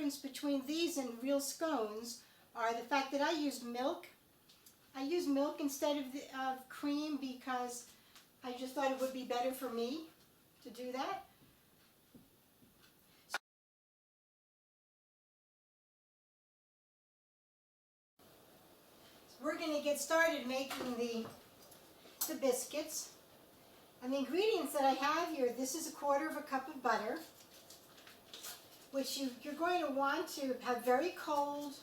difference between these and real scones are the fact that I use milk. I use milk instead of cream because I just thought it would be better for me to do that. So we're going to get started making the biscuits. And the ingredients that I have here, this is 1/4 cup of butter, which you're going to want to have very cold,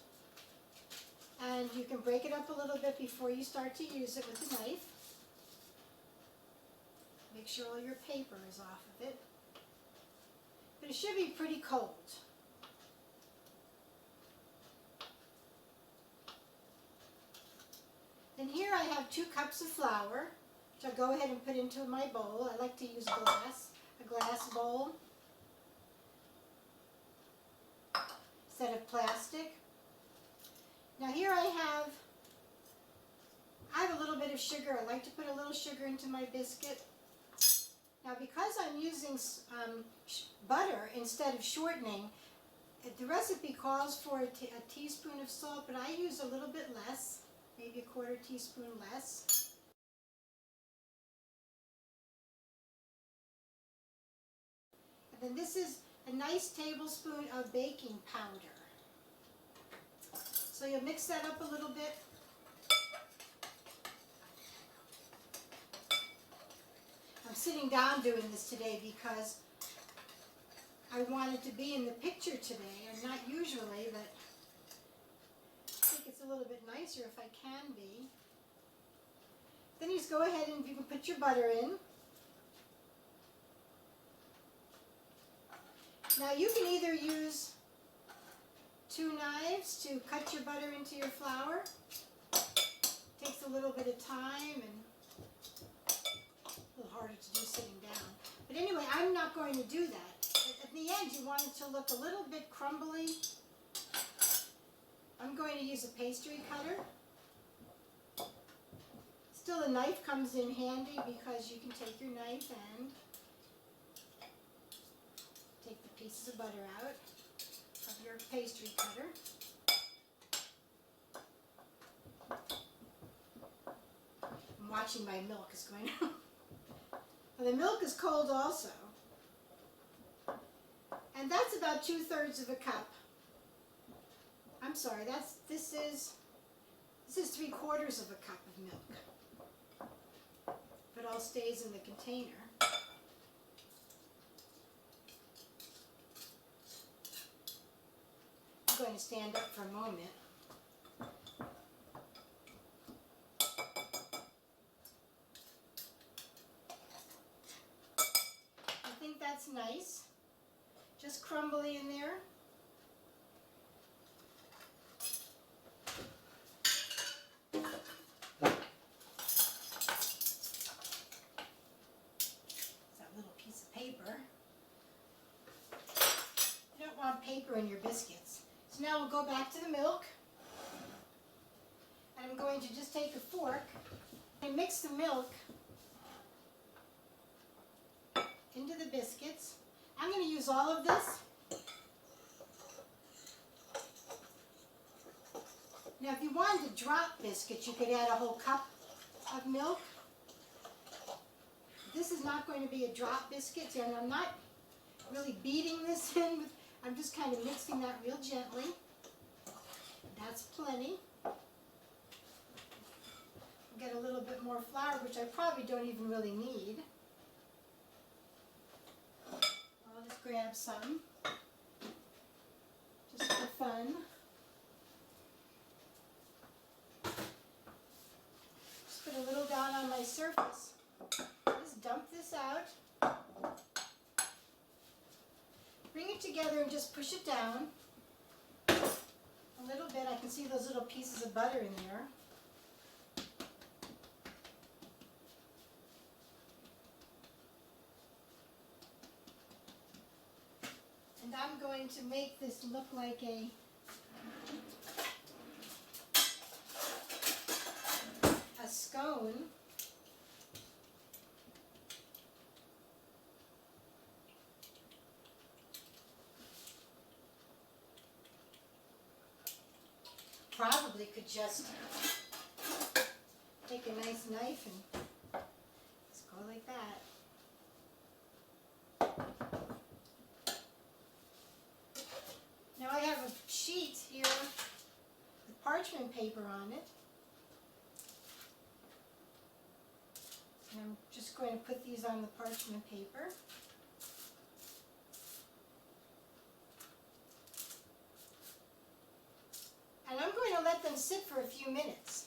and you can break it up a little bit before you start to use it with a knife. Make sure all your paper is off of it. But it should be pretty cold. Then here I have 2 cups of flour, which I'll go ahead and put into my bowl. I like to use a glass bowl instead of plastic. Now here I have a little bit of sugar. I like to put a little sugar into my biscuit. Now because I'm using butter instead of shortening, the recipe calls for a teaspoon of salt, but I use a little bit less, maybe 1/4 teaspoon less. And then this is a nice tablespoon of baking powder. So you'll mix that up a little bit. I'm sitting down doing this today because I wanted to be in the picture today, and not usually, but I think it's a little bit nicer if I can be. Then you just go ahead and you can put your butter in. Now you can either use 2 knives to cut your butter into your flour. Takes a little bit of time and a little harder to do sitting down. But anyway, I'm not going to do that. At the end, you want it to look a little bit crumbly. I'm going to use a pastry cutter. Still, a knife comes in handy because you can take your knife and take the pieces of butter out of your pastry cutter. I'm watching my milk is going on. Well, the milk is cold also. And that's about 2/3 of a cup. I'm sorry, this is 3/4 of a cup of milk. If it all stays in the container. I'm going to stand up for a moment. I think that's nice. Just crumbly in there. That little piece of paper. You don't want paper in your biscuits. So now we'll go back to the milk. And I'm going to just take a fork and mix the milk into the biscuits. I'm going to use all of this. Now if you wanted to drop biscuits, you could add a whole cup of milk. This is not going to be a drop biscuit, and I'm not really beating this in. I'm just kind of mixing that real gently. That's plenty. I'll get a little bit more flour, which I probably don't even really need. I'll just grab some, just for fun. Just put a little down on my surface. Just dump this out. Bring it together and just push it down a little bit. I can see those little pieces of butter in there. And I'm going to make this look like a scone. probably could just take a nice knife and just go like that. Now I have a sheet here with parchment paper on it. And I'm just going to put these on the parchment paper. And I'm going to let them sit for a few minutes.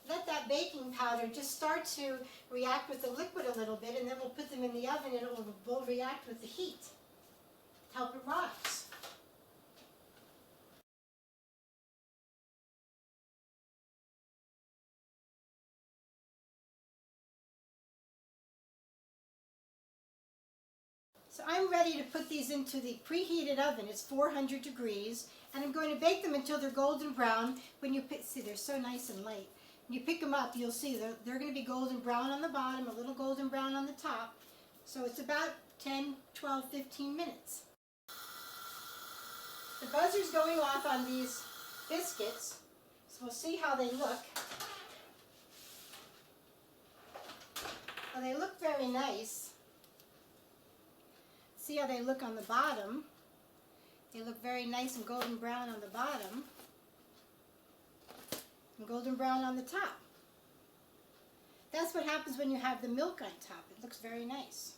Let that baking powder just start to react with the liquid a little bit, and then we'll put them in the oven and it will react with the heat to help it rise. So I'm ready to put these into the preheated oven. It's 400 degrees, and I'm going to bake them until they're golden brown. When you pick, see, they're so nice and light. When you pick them up, you'll see they're going to be golden brown on the bottom, a little golden brown on the top. So it's about 10, 12, 15 minutes. The buzzer's going off on these biscuits, so we'll see how they look. Well, they look very nice. See how they look on the bottom. They look very nice and golden brown on the bottom and golden brown on the top. That's what happens when you have the milk on top. It looks very nice.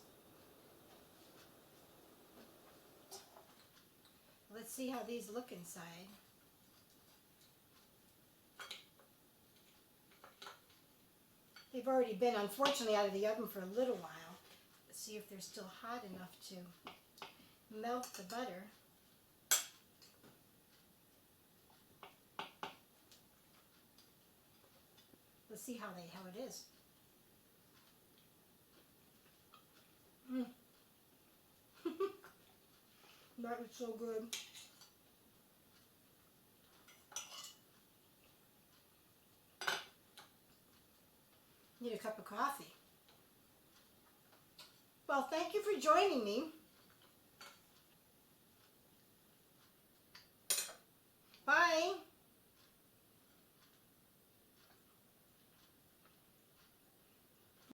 Let's see how these look inside. They've already been, unfortunately, out of the oven for a little while. Let's see if they're still hot enough to melt the butter. Let's see how it is. That was so good. Need a cup of coffee. Well, thank you for joining me.